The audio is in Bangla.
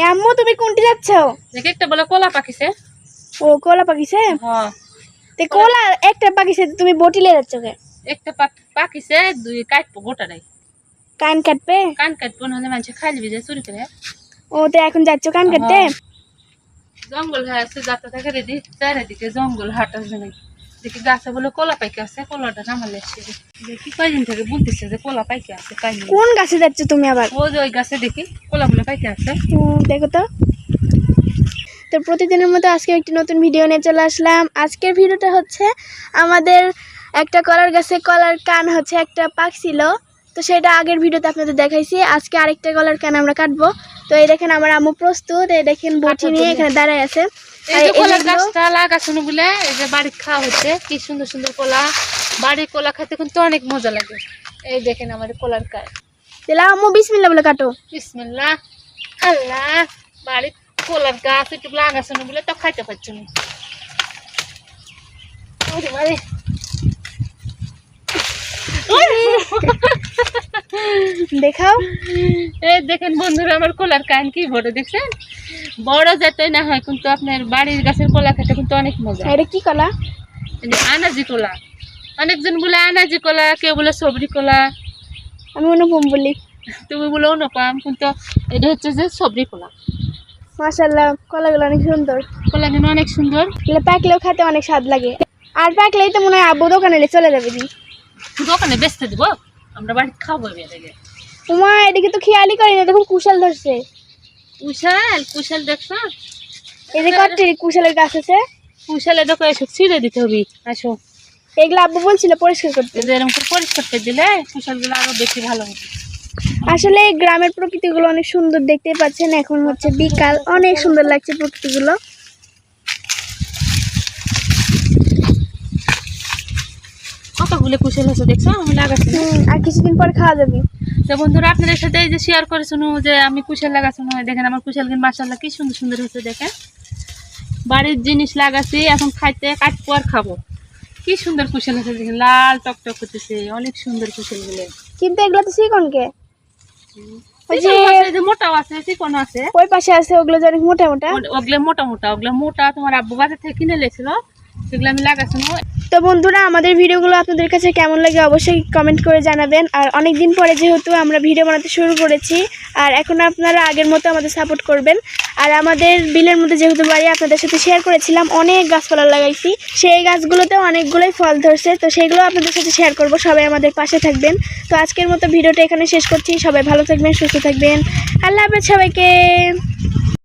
এ আম্মু তুমি কোনটি যাচ্ছ? দেখে একটা বলে কলা পাকিছে। ও কলা পাকিছে? হ্যাঁ তে কলা একটা পাকিছে তুমি বটিলে যাচ্ছ কে? একটা পাকিছে দুই কাটবো গোটা নাই। কান কাটবে? কান কাটবো নাহলে মানুষ খাই লিবি যে চুরি করে। ও তো এখন যাচ্ছ কান কাটতে? জঙ্গল আছে যাত্রা থাকে রেডি চারিদিকে জঙ্গল হাট আছে নাকি দেখি গাছে বলে কলা পাইকে আছে কলাটা নামালে আসছে দেখি কয়দিন থেকে বলতেছে যে কলা পাইকে আছে পাইনি। কোন গাছে যাচ্ছ তুমি আবার? ও যে ওই গাছে দেখি কলা বলে পাইকে আছে। দেখো তো। তো প্রতিদিনের মতো আজকে একটি নতুন ভিডিও নিয়ে চলে আসলাম। আজকের ভিডিওটা হচ্ছে আমাদের একটা কলার গাছে কলার কান হচ্ছে একটা পাকছিল, তো সেটা আগের ভিডিওতে আপনাদের দেখাইছি। আজকে আরেকটা কলার কান আমরা কাটবো। তো এই দেখেন আমার আম্মু প্রস্তুত, এই দেখেন বটি নিয়ে এখানে দাঁড়ায় আছে। এই যে কলার গাছটা লাগানো বলে এই যে বাড়ি খাওয়া হচ্ছে কি সুন্দর সুন্দর কলা। বাড়ির কলা খেতে কিন্তু অনেক মজা লাগে। এই দেখেন আমাদের কলার কান। তাহলে আম্মু বিসমিল্লাহ বলে কাটো। বিসমিল্লাহ। আল্লাহ বাড়ির কলার গাছ একটু লাগানো বলে তো খাইতে পারছি না। দেখাও। এই দেখেন বন্ধুরা আমার কলার কান কি বড় দেখছেন। বড় যাতে না হয় কিন্তু আপনার বাড়ির গাছের কলা খেতে কিন্তু অনেক মজা। এটা কি কলা? আনাজি কলা। অনেকজন বলে আনাজি কলা, কেউ বলে সবরি কলা। আমি অনুপম বলি। তুমি বলে অনুপম, কিন্তু এটা হচ্ছে যে সবরি কলা। মাশাআল্লাহ কলাগুলো অনেক সুন্দর। কলাগুলো অনেক সুন্দর। পাকলেও খেতে অনেক স্বাদ লাগে। আর পাকলেই তো মনে হয় আব্বু দোকানে চলে যাবে। দোকানে বেচতে দিব, আমরা বাড়িতে খাবো। উমা এদিকে তো খেয়ালই করি না, দেখুন কুশাল ধরছে। কুশাল কুশাল দেখছো? এই যে কত কুশালের গাছ আছে। কুশালে দেখো এসব ছিঁড়ে দিতে হবে। আসো এগুলো আব্বু বলছিল পরিষ্কার করতে। এরকম করে পরিষ্কার করে দিলে কুশালগুলো আরো বেশি ভালো হবে। আসলে গ্রামের প্রকৃতিগুলো অনেক সুন্দর, দেখতে পাচ্ছেন। এখন হচ্ছে বিকাল, অনেক সুন্দর লাগছে প্রকৃতিগুলো। কতগুলো কুশাল আছে দেখছো আমি লাগাচ্ছি। আর কিছুদিন পর খাওয়া যাবে। তো বন্ধুরা আপনাদের সাথে এই যে শেয়ার করেছিল যে আমি কুশাল লাগাচ্ছি, দেখেন আমার কুশাল কিন্তু মাশাআল্লাহ কি সুন্দর সুন্দর হচ্ছে। দেখেন বাড়ির জিনিস লাগাচ্ছি, এখন খাইতে কাটবো আর খাবো। কি সুন্দর কুশাল আছে দেখেন, লাল টকটক করতেছে, অনেক সুন্দর কুশাল গুলো। কিন্তু এগুলো তো চিকনকে। ওই যে মোটাও আছে চিকন আছে, ওই পাশে আছে ওগুলো যে অনেক মোটা মোটা। ওগুলো মোটা মোটা, ওগুলো মোটা তোমার আব্বু বাজার থেকে কিনে লেছিল, সেগুলো আমি লাগাচ্ছি। তো বন্ধুরা আমাদের ভিডিওগুলো আপনাদের কাছে কেমন লাগে অবশ্যই কমেন্ট করে জানাবেন। আর অনেক দিন পরে যেহেতু আমরা ভিডিও বানাতে শুরু করেছি, আর এখন আপনারা আগের মতো আমাদের সাপোর্ট করবেন। আর আমাদের বিলের মধ্যে যেহেতু বাড়ি, আপনাদের সাথে শেয়ার করেছিলাম অনেক গাছপালা লাগাইছি, সেই গাছগুলোতেও অনেকগুলোই ফল ধরছে। তো সেগুলো আপনাদের সাথে শেয়ার করব, সবাই আমাদের পাশে থাকবেন। তো আজকের মতো ভিডিওটা এখানে শেষ করছি। সবাই ভালো থাকবেন, সুস্থ থাকবেন। আল্লাহ হাফেজ সবাইকে।